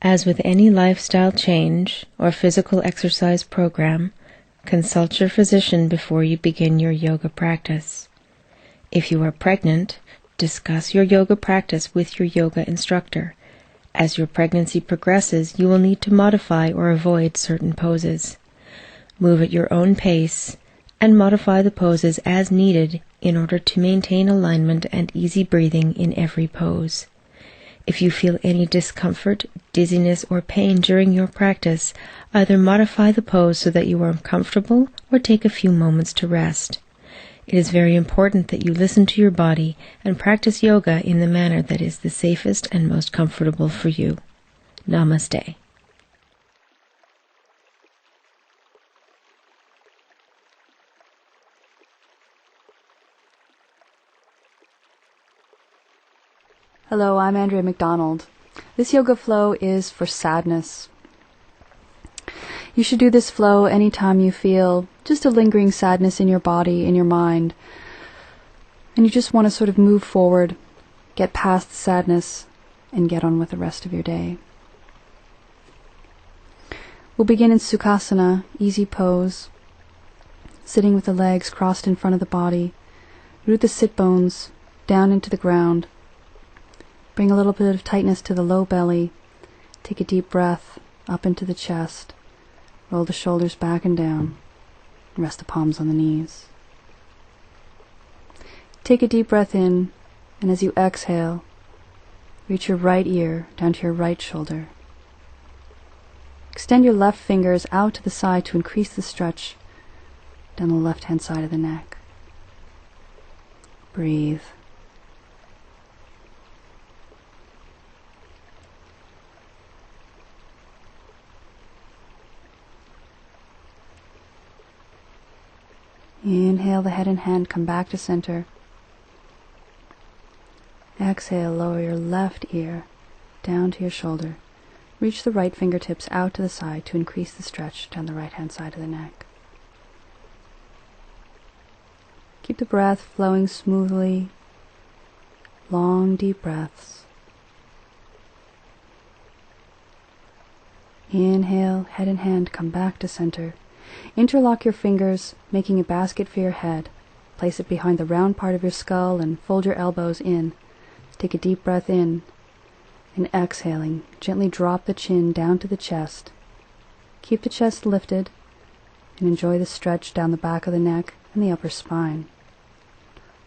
As with any lifestyle change or physical exercise program, consult your physician before you begin your yoga practice. If you are pregnant, discuss your yoga practice with your yoga instructor. As your pregnancy progresses, you will need to modify or avoid certain poses. Move at your own pace and modify the poses as needed in order to maintain alignment and easy breathing in every pose. If you feel any discomfort, dizziness, or pain during your practice, either modify the pose so that you are comfortable or take a few moments to rest. It is very important that you listen to your body and practice yoga in the manner that is the safest and most comfortable for you. Namaste. Hello, I'm Andrea McDonald. This yoga flow is for sadness. You should do this flow anytime you feel just a lingering sadness in your body, in your mind, and you just want to sort of move forward, get past the sadness, and get on with the rest of your day. We'll begin in Sukhasana, easy pose, sitting with the legs crossed in front of the body. Root the sit bones down into the ground. Bring a little bit of tightness to the low belly. Take a deep breath up into the chest. Roll the shoulders back and down. Rest the palms on the knees. Take a deep breath in, and as you exhale, reach your right ear down to your right shoulder. Extend your left fingers out to the side to increase the stretch down the left-hand side of the neck. Breathe. Inhale the head and hand, come back to center. Exhale, lower your left ear down to your shoulder. Reach the right fingertips out to the side to increase the stretch down the right-hand side of the neck. Keep the breath flowing smoothly. Long, deep breaths. Inhale, head and hand, come back to center. Interlock your fingers, making a basket for your head. Place it behind the round part of your skull and fold your elbows in. Take a deep breath in, and exhaling, gently drop the chin down to the chest. Keep the chest lifted, and enjoy the stretch down the back of the neck and the upper spine.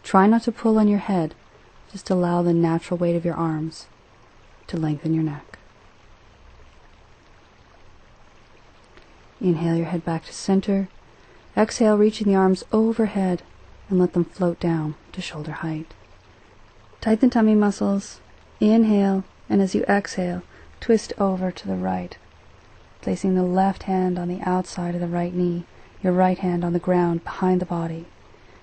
Try not to pull on your head, just allow the natural weight of your arms to lengthen your neck. Inhale your head back to center. Exhale, reaching the arms overhead and let them float down to shoulder height. Tighten tummy muscles. Inhale, and as you exhale, twist over to the right, placing the left hand on the outside of the right knee, your right hand on the ground behind the body.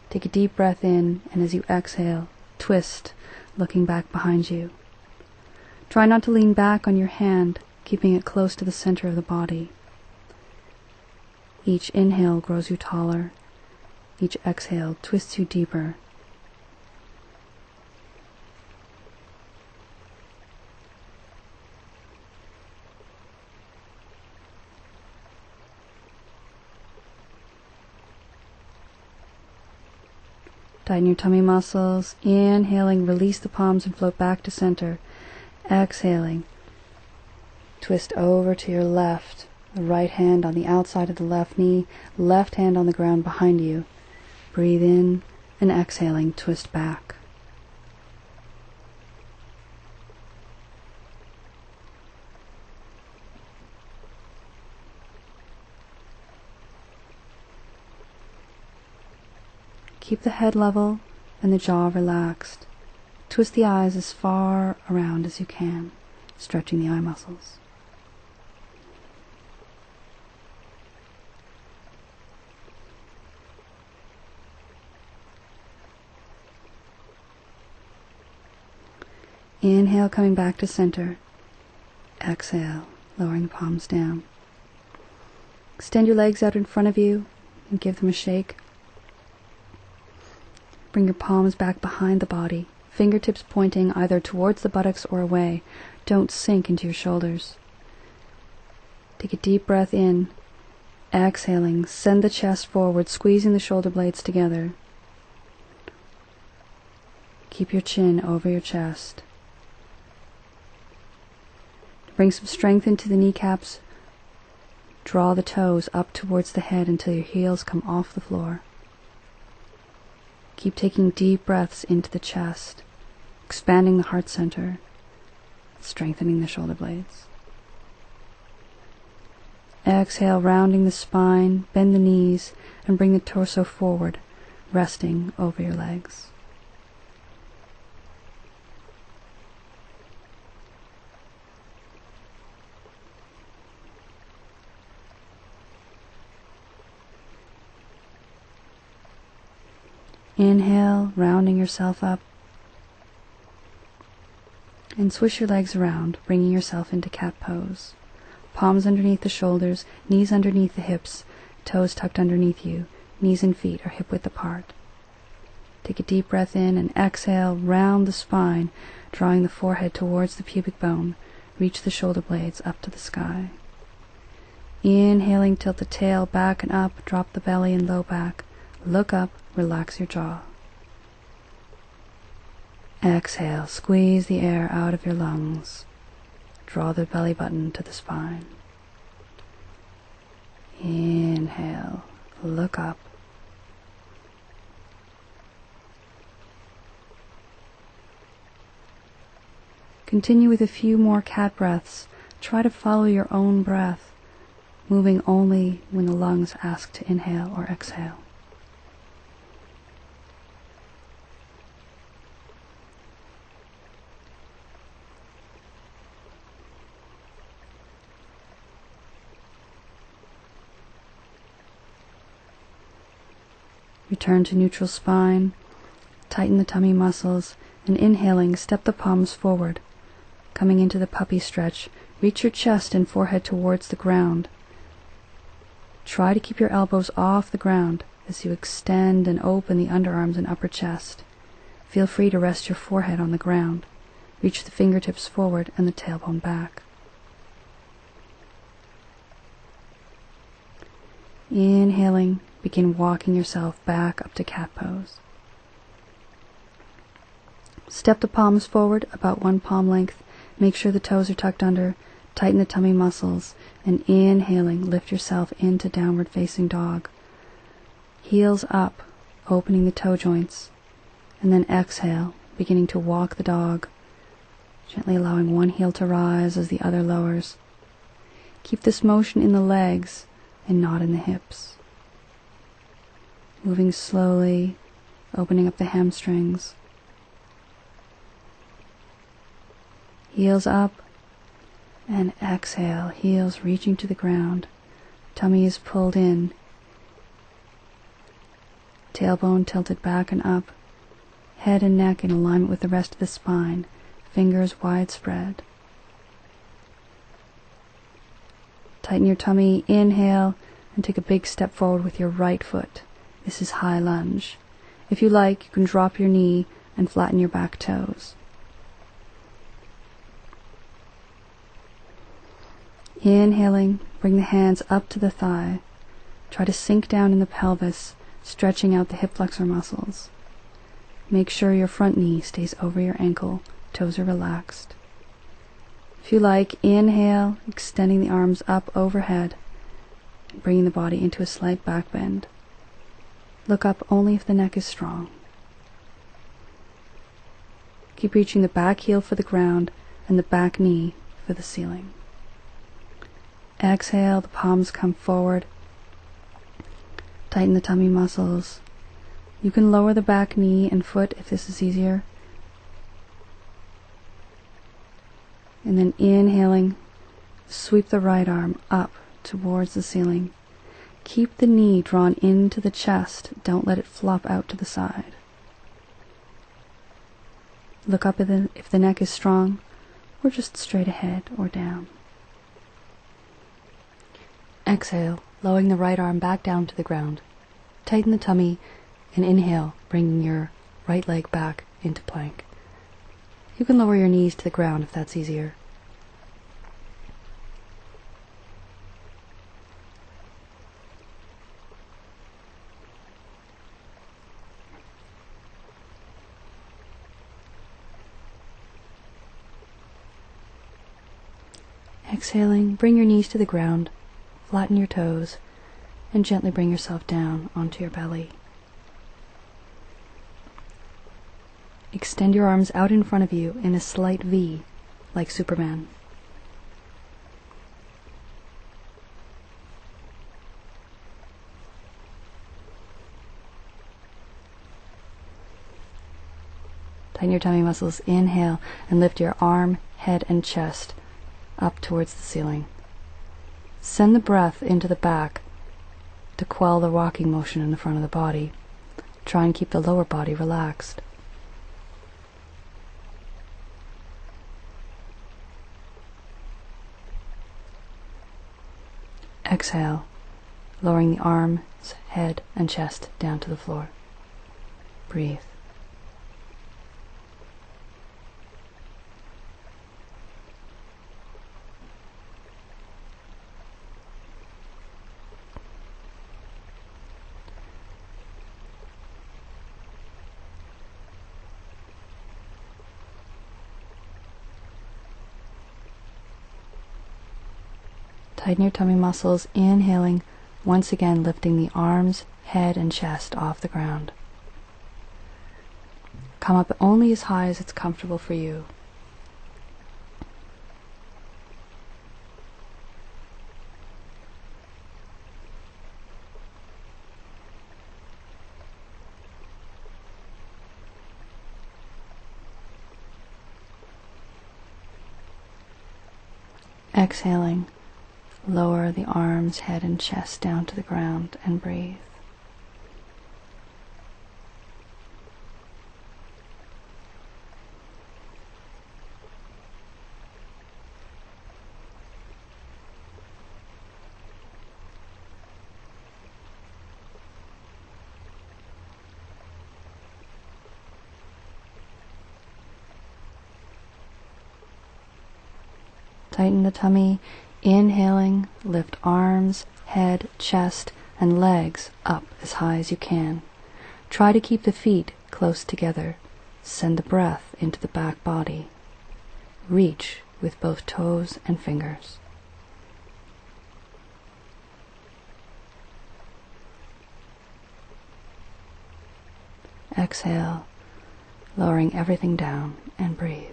Take a deep breath in, and as you exhale, twist, looking back behind you. Try not to lean back on your hand, keeping it close to the center of the body. Each inhale grows you taller. Each exhale twists you deeper. Tighten your tummy muscles. Inhaling, release the palms and float back to center. Exhaling, twist over to your left. The right hand on the outside of the left knee, left hand on the ground behind you. Breathe in, and exhaling, twist back. Keep the head level and the jaw relaxed. Twist the eyes as far around as you can, stretching the eye muscles. Inhale, coming back to center. Exhale, lowering the palms down. Extend your legs out in front of you and give them a shake. Bring your palms back behind the body, fingertips pointing either towards the buttocks or away. Don't sink into your shoulders. Take a deep breath in. Exhaling, send the chest forward, squeezing the shoulder blades together. Keep your chin over your chest. Bring some strength into the kneecaps. Draw the toes up towards the head until your heels come off the floor. Keep taking deep breaths into the chest, expanding the heart center, strengthening the shoulder blades. Exhale, rounding the spine, bend the knees, and bring the torso forward, resting over your legs. Inhale, rounding yourself up. And swish your legs around, bringing yourself into cat pose. Palms underneath the shoulders, knees underneath the hips, toes tucked underneath you, knees and feet are hip-width apart. Take a deep breath in and exhale, round the spine, drawing the forehead towards the pubic bone. Reach the shoulder blades up to the sky. Inhaling, tilt the tail back and up, drop the belly and low back. Look up, relax your jaw. Exhale, squeeze the air out of your lungs. Draw the belly button to the spine. Inhale, look up. Continue with a few more cat breaths. Try to follow your own breath, moving only when the lungs ask to inhale or exhale. Return to neutral spine, tighten the tummy muscles, and inhaling, step the palms forward. Coming into the puppy stretch, reach your chest and forehead towards the ground. Try to keep your elbows off the ground as you extend and open the underarms and upper chest. Feel free to rest your forehead on the ground. Reach the fingertips forward and the tailbone back. Inhaling, begin walking yourself back up to cat pose. Step the palms forward about 1 palm length. Make sure the toes are tucked under. Tighten the tummy muscles. And inhaling, lift yourself into downward facing dog. Heels up, opening the toe joints. And then exhale, beginning to walk the dog, gently allowing one heel to rise as the other lowers. Keep this motion in the legs and not in the hips. Moving slowly, opening up the hamstrings. Heels up, and exhale, heels reaching to the ground. Tummy is pulled in. Tailbone tilted back and up. Head and neck in alignment with the rest of the spine. Fingers widespread. Tighten your tummy, inhale, and take a big step forward with your right foot. This is high lunge. If you like, you can drop your knee and flatten your back toes. Inhaling, bring the hands up to the thigh. Try to sink down in the pelvis, stretching out the hip flexor muscles. Make sure your front knee stays over your ankle, toes are relaxed. If you like, inhale, extending the arms up overhead, and bringing the body into a slight back bend. Look up only if the neck is strong. Keep reaching the back heel for the ground and the back knee for the ceiling. Exhale, the palms come forward. Tighten the tummy muscles. You can lower the back knee and foot if this is easier. And then inhaling, sweep the right arm up towards the ceiling. Keep the knee drawn into the chest. Don't let it flop out to the side. Look up if the neck is strong, or just straight ahead or down. Exhale, lowering the right arm back down to the ground. Tighten the tummy and inhale, bringing your right leg back into plank. You can lower your knees to the ground if that's easier. Exhaling, bring your knees to the ground, flatten your toes, and gently bring yourself down onto your belly. Extend your arms out in front of you in a slight V, like Superman. Tighten your tummy muscles. Inhale and lift your arm, head, and chest up towards the ceiling. Send the breath into the back to quell the rocking motion in the front of the body. Try and keep the lower body relaxed. Exhale, lowering the arms, head, and chest down to the floor. Breathe. Tighten your tummy muscles, inhaling, once again lifting the arms, head, and chest off the ground. Come up only as high as it's comfortable for you. Exhaling, lower the arms, head, and chest down to the ground and breathe. Tighten the tummy. Inhaling, lift arms, head, chest, and legs up as high as you can. Try to keep the feet close together. Send the breath into the back body. Reach with both toes and fingers. Exhale, lowering everything down, and breathe.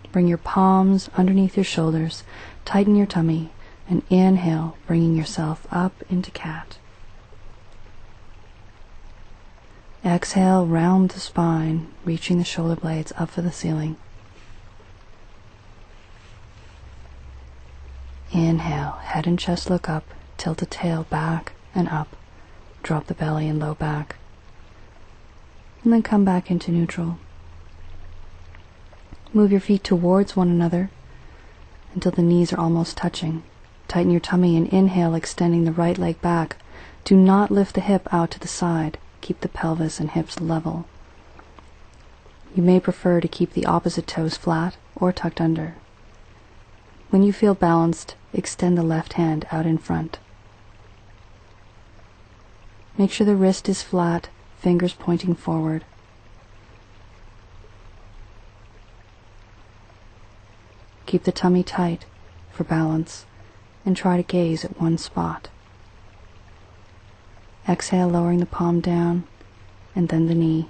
Bring your palms underneath your shoulders, tighten your tummy, and inhale, bringing yourself up into cat. Exhale, round the spine, reaching the shoulder blades up for the ceiling. Inhale, head and chest look up, tilt the tail back and up, drop the belly and low back, and then come back into neutral. Move your feet towards one another until the knees are almost touching. Tighten your tummy and inhale, extending the right leg back. Do not lift the hip out to the side. Keep the pelvis and hips level. You may prefer to keep the opposite toes flat or tucked under. When you feel balanced, extend the left hand out in front. Make sure the wrist is flat, fingers pointing forward. Keep the tummy tight for balance and try to gaze at one spot. Exhale, lowering the palm down and then the knee.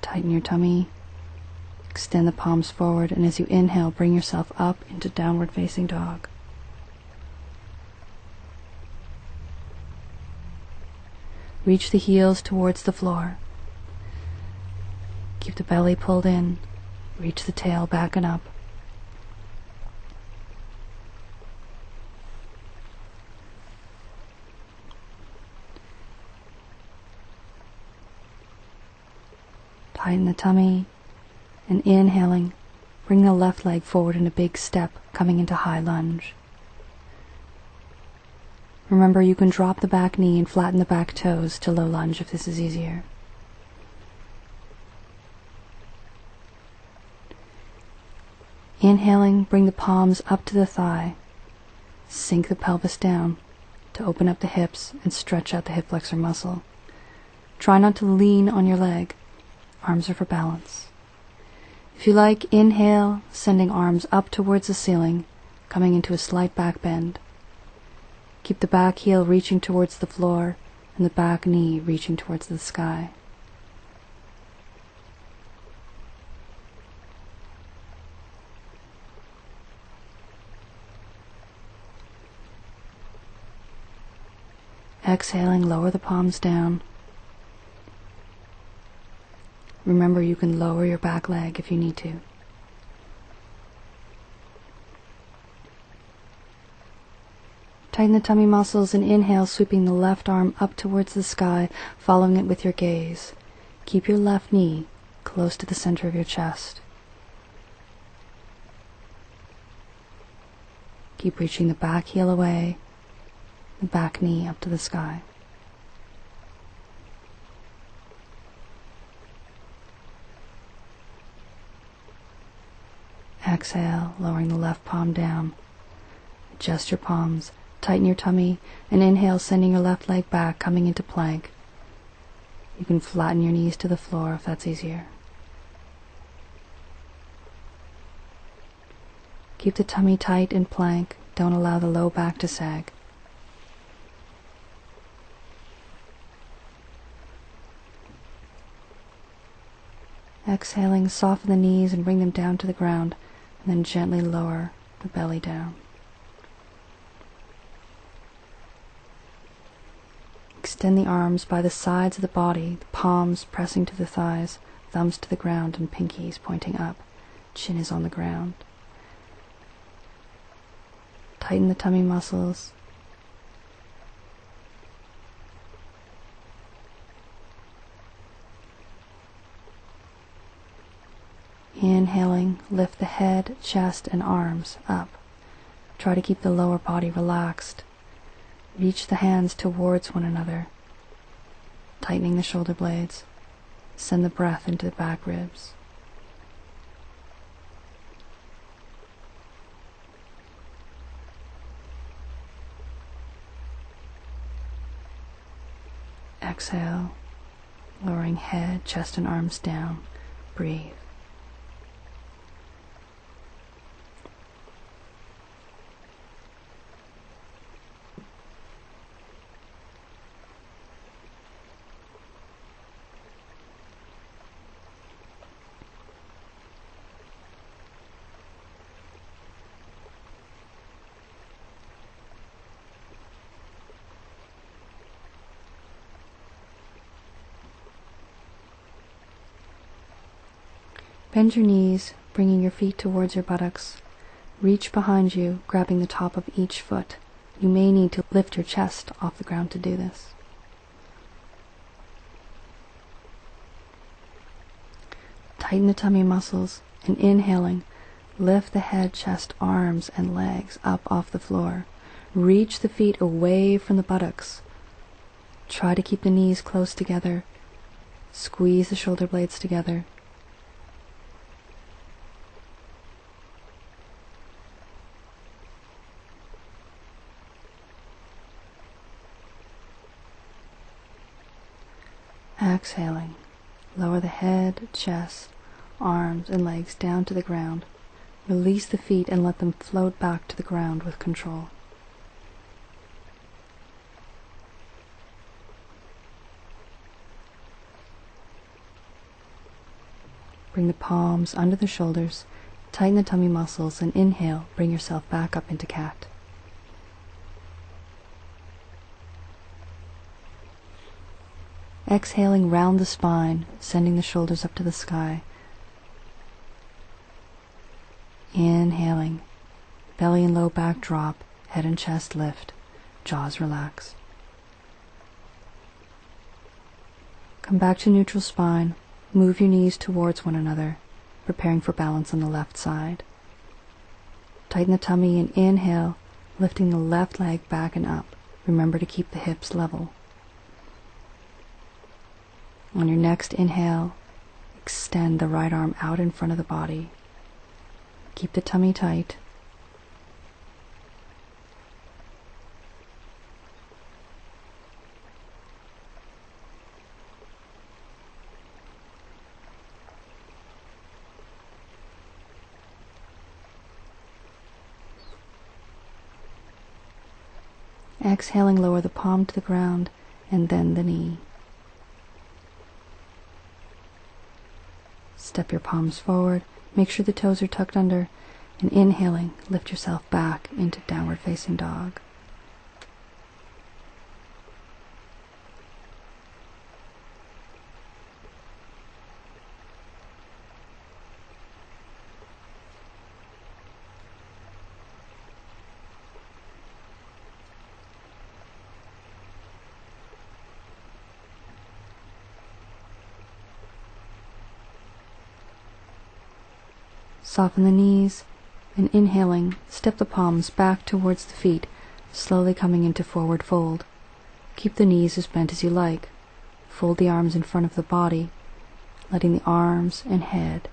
Tighten your tummy, extend the palms forward, and as you inhale, bring yourself up into downward facing dog. Reach the heels towards the floor. Keep the belly pulled in. Reach the tail back and up. Tighten the tummy, and inhaling, bring the left leg forward in a big step, coming into high lunge. Remember, you can drop the back knee and flatten the back toes to low lunge if this is easier. Inhaling, bring the palms up to the thigh. Sink the pelvis down to open up the hips and stretch out the hip flexor muscle. Try not to lean on your leg. Arms are for balance. If you like, inhale, sending arms up towards the ceiling, coming into a slight back bend. Keep the back heel reaching towards the floor and the back knee reaching towards the sky. Exhaling, lower the palms down. Remember, you can lower your back leg if you need to. Tighten the tummy muscles and inhale, sweeping the left arm up towards the sky, following it with your gaze. Keep your left knee close to the center of your chest. Keep reaching the back heel away, the back knee up to the sky. Exhale, lowering the left palm down. Adjust your palms, tighten your tummy, and inhale, sending your left leg back, coming into plank. You can flatten your knees to the floor if that's easier. Keep the tummy tight in plank. Don't allow the low back to sag. Exhaling, soften the knees and bring them down to the ground, and then gently lower the belly down. Extend the arms by the sides of the body, the palms pressing to the thighs, thumbs to the ground and pinkies pointing up. Chin is on the ground. Tighten the tummy muscles. Inhaling, lift the head, chest, and arms up. Try to keep the lower body relaxed. Reach the hands towards one another, tightening the shoulder blades. Send the breath into the back ribs. Exhale, lowering head, chest, and arms down. Breathe. Bend your knees, bringing your feet towards your buttocks. Reach behind you, grabbing the top of each foot. You may need to lift your chest off the ground to do this. Tighten the tummy muscles, and inhaling, lift the head, chest, arms, and legs up off the floor. Reach the feet away from the buttocks. Try to keep the knees close together. Squeeze the shoulder blades together. Exhaling, lower the head, chest, arms, and legs down to the ground. Release the feet and let them float back to the ground with control. Bring the palms under the shoulders, tighten the tummy muscles, and inhale, bring yourself back up into cat. Exhaling, round the spine, sending the shoulders up to the sky. Inhaling, belly and low back drop, head and chest lift, jaws relax. Come back to neutral spine, move your knees towards one another, preparing for balance on the left side. Tighten the tummy and inhale, lifting the left leg back and up. Remember to keep the hips level. On your next inhale, extend the right arm out in front of the body. Keep the tummy tight. Exhaling, lower the palm to the ground and then the knee. Step your palms forward. Make sure the toes are tucked under. And inhaling, lift yourself back into downward facing dog. Soften the knees, and inhaling, step the palms back towards the feet, slowly coming into forward fold. Keep the knees as bent as you like. Fold the arms in front of the body, letting the arms and head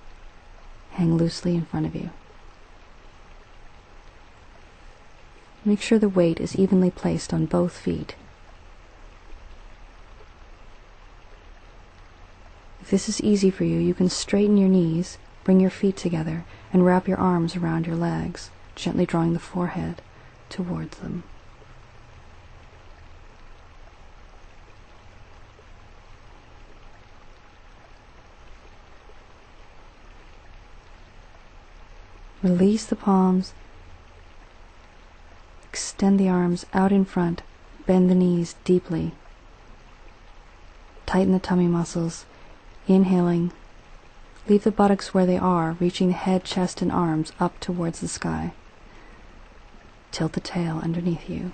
hang loosely in front of you. Make sure the weight is evenly placed on both feet. If this is easy for you, you can straighten your knees, bring your feet together, and wrap your arms around your legs, gently drawing the forehead towards them. Release the palms, extend the arms out in front, bend the knees deeply. Tighten the tummy muscles, inhaling. Leave the buttocks where they are, reaching the head, chest, and arms up towards the sky. Tilt the tail underneath you.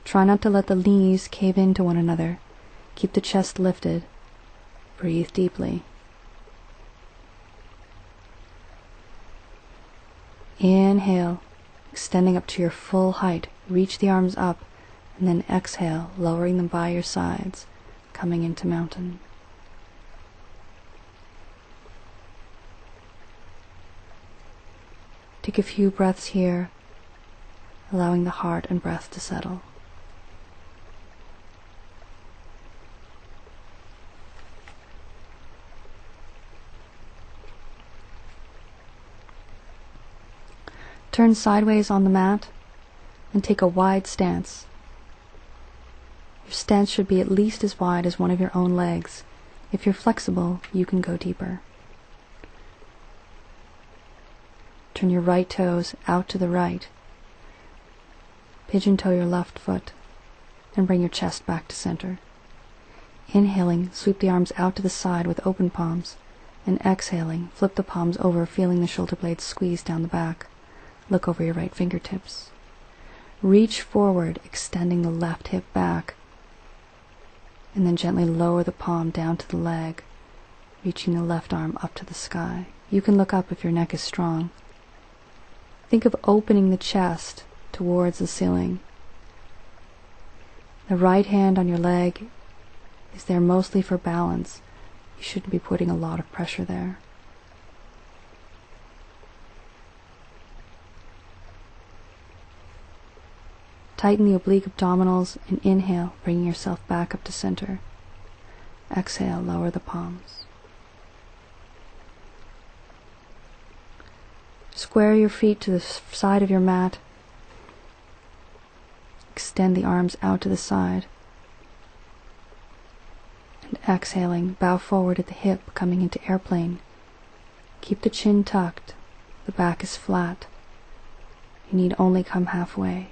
Try not to let the knees cave into one another. Keep the chest lifted. Breathe deeply. Inhale, extending up to your full height. Reach the arms up. And then exhale, lowering them by your sides, coming into mountain. Take a few breaths here, allowing the heart and breath to settle. Turn sideways on the mat and take a wide stance. Your stance should be at least as wide as one of your own legs. If you're flexible, you can go deeper. Turn your right toes out to the right. Pigeon toe your left foot and bring your chest back to center. Inhaling, sweep the arms out to the side with open palms, and exhaling, flip the palms over, feeling the shoulder blades squeeze down the back. Look over your right fingertips. Reach forward, extending the left hip back, and then gently lower the palm down to the leg, reaching the left arm up to the sky. You can look up if your neck is strong. Think of opening the chest towards the ceiling. The right hand on your leg is there mostly for balance. You shouldn't be putting a lot of pressure there. Tighten the oblique abdominals and inhale, bringing yourself back up to center. Exhale, lower the palms. Square your feet to the side of your mat. Extend the arms out to the side. And exhaling, bow forward at the hip, coming into airplane. Keep the chin tucked. The back is flat. You need only come halfway.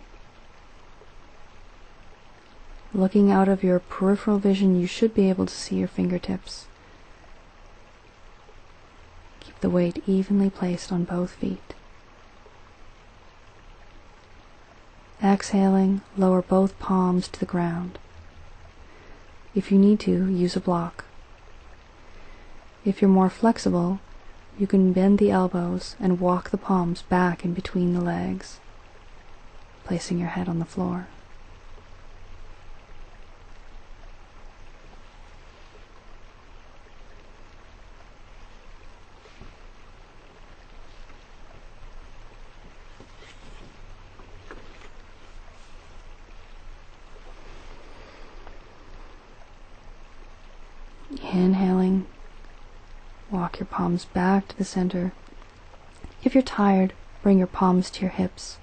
Looking out of your peripheral vision, you should be able to see your fingertips. Keep the weight evenly placed on both feet. Exhaling, lower both palms to the ground. If you need to, use a block. If you're more flexible, you can bend the elbows and walk the palms back in between the legs, placing your head on the floor. Inhaling, walk your palms back to the center. If you're tired, bring your palms to your hips.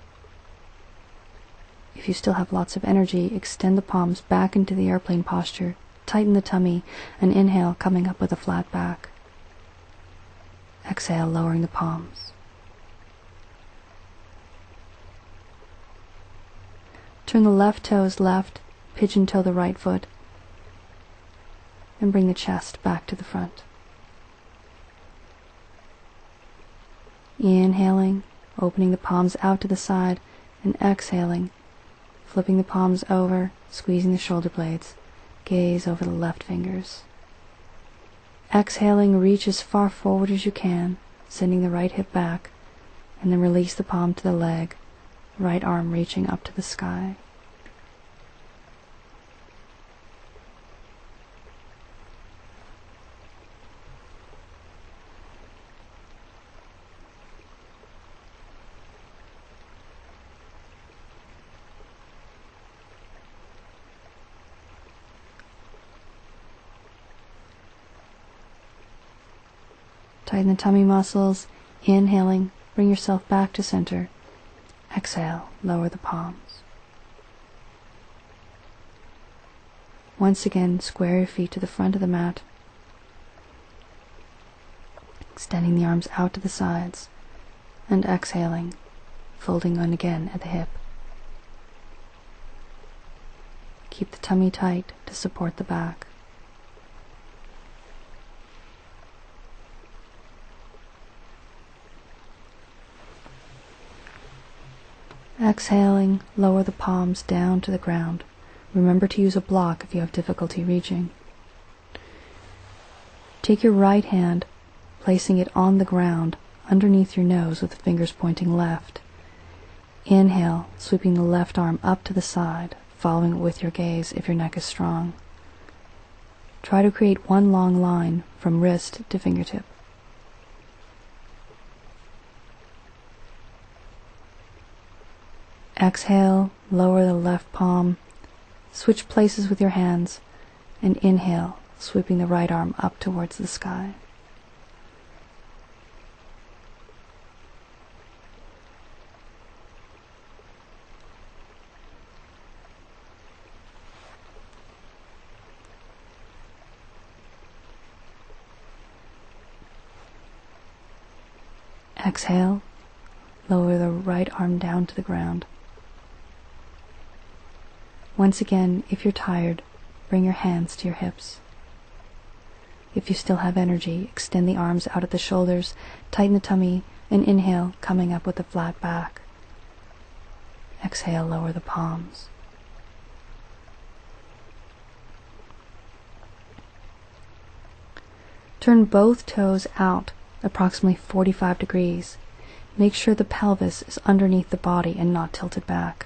If you still have lots of energy, extend the palms back into the airplane posture, tighten the tummy, and inhale, coming up with a flat back. Exhale, lowering the palms. Turn the left toes left, pigeon toe the right foot, and bring the chest back to the front. Inhaling, opening the palms out to the side, and exhaling, flipping the palms over, squeezing the shoulder blades, gaze over the left fingers. Exhaling, reach as far forward as you can, sending the right hip back, and then release the palm to the leg, right arm reaching up to the sky. Tighten the tummy muscles. Inhaling, bring yourself back to center. Exhale, lower the palms. Once again, square your feet to the front of the mat, extending the arms out to the sides, and exhaling, folding in again at the hip. Keep the tummy tight to support the back. Exhaling, lower the palms down to the ground. Remember to use a block if you have difficulty reaching. Take your right hand, placing it on the ground underneath your nose with the fingers pointing left. Inhale, sweeping the left arm up to the side, following it with your gaze if your neck is strong. Try to create one long line from wrist to fingertip. Exhale, lower the left palm, switch places with your hands, and inhale, sweeping the right arm up towards the sky. Exhale, lower the right arm down to the ground. Once again, if you're tired, bring your hands to your hips. If you still have energy, extend the arms out at the shoulders, tighten the tummy, and inhale, coming up with a flat back. Exhale, lower the palms. Turn both toes out approximately 45 degrees. Make sure the pelvis is underneath the body and not tilted back.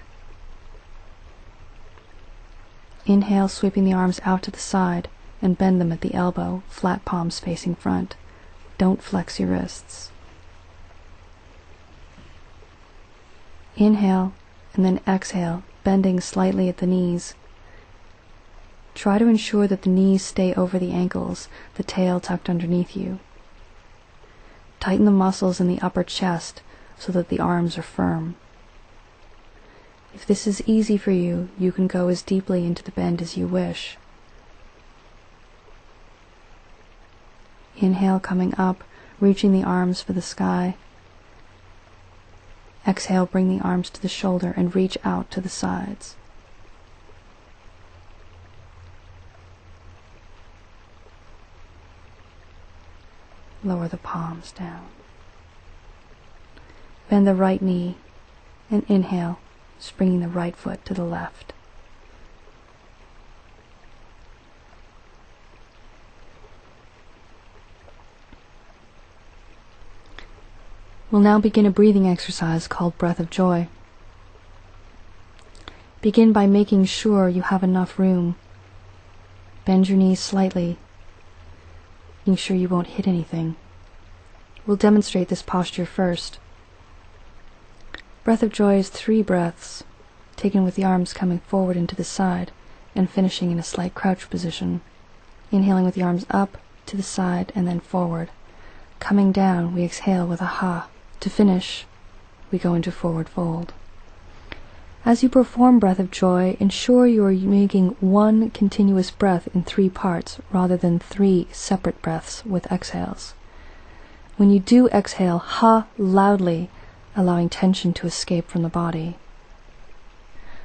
Inhale, sweeping the arms out to the side and bend them at the elbow, flat palms facing front. Don't flex your wrists. Inhale and then exhale, bending slightly at the knees. Try to ensure that the knees stay over the ankles, the tail tucked underneath you. Tighten the muscles in the upper chest so that the arms are firm. If this is easy for you, you can go as deeply into the bend as you wish. Inhale, coming up, reaching the arms for the sky. Exhale, bring the arms to the shoulder and reach out to the sides. Lower the palms down. Bend the right knee and inhale, bringing the right foot to the left. We'll now begin a breathing exercise called Breath of Joy. Begin by making sure you have enough room. Bend your knees slightly, making sure you won't hit anything. We'll demonstrate this posture first. Breath of Joy is 3 breaths, taken with the arms coming forward and to the side, and finishing in a slight crouch position. Inhaling with the arms up, to the side, and then forward. Coming down, we exhale with a ha. To finish, we go into forward fold. As you perform breath of joy, ensure you are making one continuous breath in 3 parts rather than 3 separate breaths with exhales. When you do exhale, ha loudly, allowing tension to escape from the body.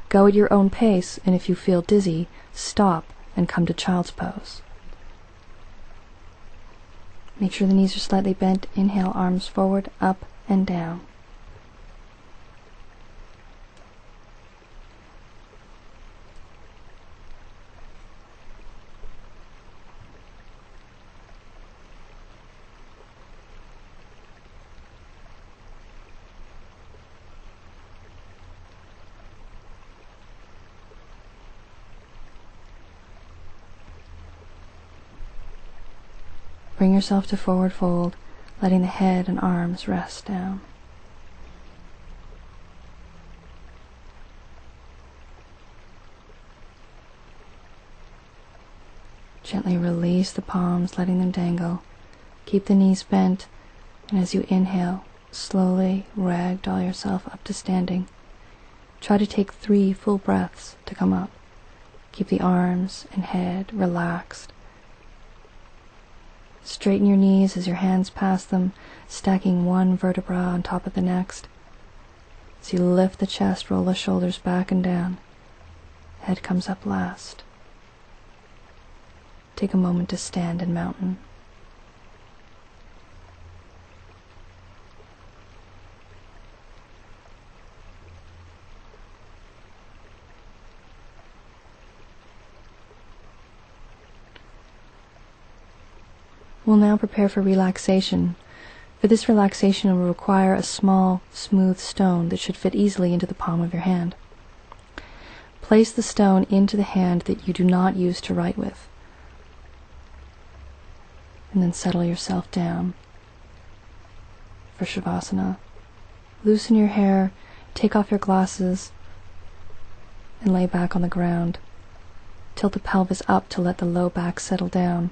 Go at your own pace, and if you feel dizzy, stop and come to child's pose. Make sure the knees are slightly bent. Inhale, arms forward, up, and down. Bring yourself to forward fold, letting the head and arms rest down. Gently release the palms, letting them dangle. Keep the knees bent, and as you inhale, slowly ragdoll yourself up to standing. Try to take 3 full breaths to come up. Keep the arms and head relaxed. Straighten your knees as your hands pass them, stacking one vertebra on top of the next. As you lift the chest, roll the shoulders back and down. Head comes up last. Take a moment to stand in mountain. We'll now prepare for relaxation. For this relaxation, it will require a small, smooth stone that should fit easily into the palm of your hand. Place the stone into the hand that you do not use to write with, and then settle yourself down for Shavasana. Loosen your hair, take off your glasses, and lay back on the ground. Tilt the pelvis up to let the low back settle down.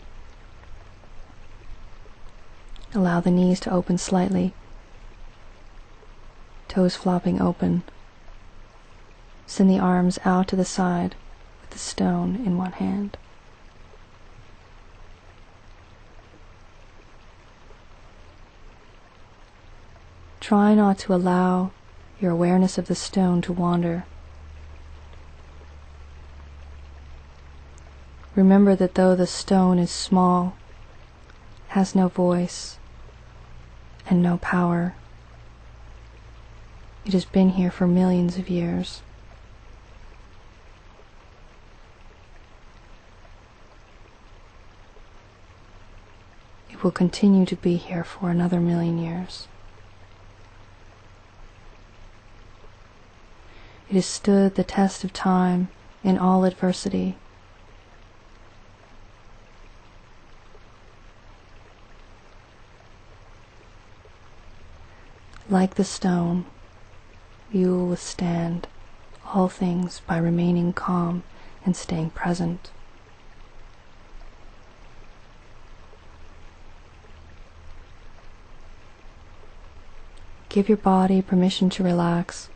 Allow the knees to open slightly, toes flopping open. Send the arms out to the side with the stone in one hand. Try not to allow your awareness of the stone to wander. Remember that though the stone is small, has no voice, and no power, it has been here for millions of years. It will continue to be here for another 1,000,000 years. It has stood the test of time in all adversity. Like the stone, you will withstand all things by remaining calm and staying present. Give your body permission to relax.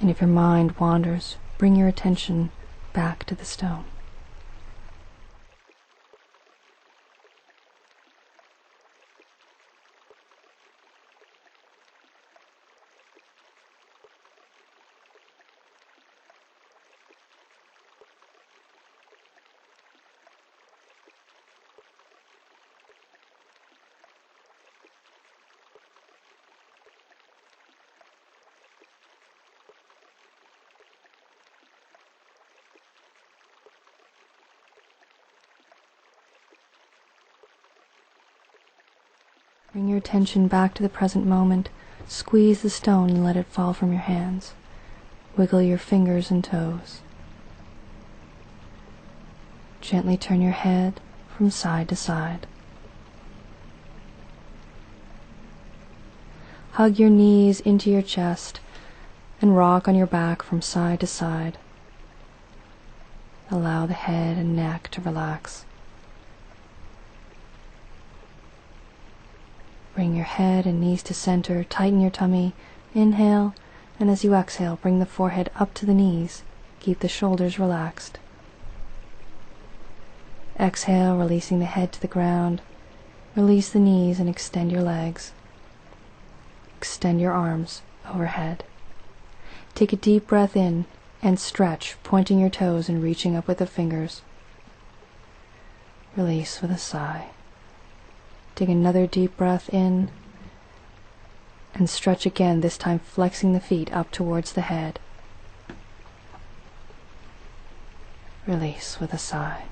And if your mind wanders, bring your attention back to the stone. Bring your attention back to the present moment. Squeeze the stone and let it fall from your hands. Wiggle your fingers and toes. Gently turn your head from side to side. Hug your knees into your chest. and rock on your back from side to side. Allow the head and neck to relax. Bring your head and knees to center, tighten your tummy, inhale, and as you exhale, bring the forehead up to the knees, keep the shoulders relaxed. Exhale, releasing the head to the ground, release the knees and extend your legs. Extend your arms overhead. Take a deep breath in and stretch, pointing your toes and reaching up with the fingers. Release with a sigh. Take another deep breath in and stretch again, this time flexing the feet up towards the head. Release with a sigh.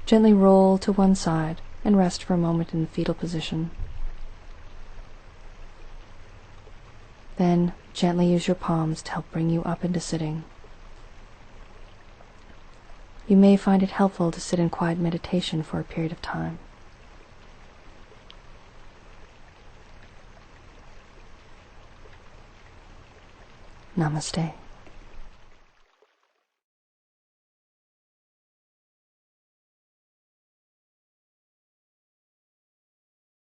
Gently roll to one side and rest for a moment in the fetal position. Then gently use your palms to help bring you up into sitting. You may find it helpful to sit in quiet meditation for a period of time. Namaste.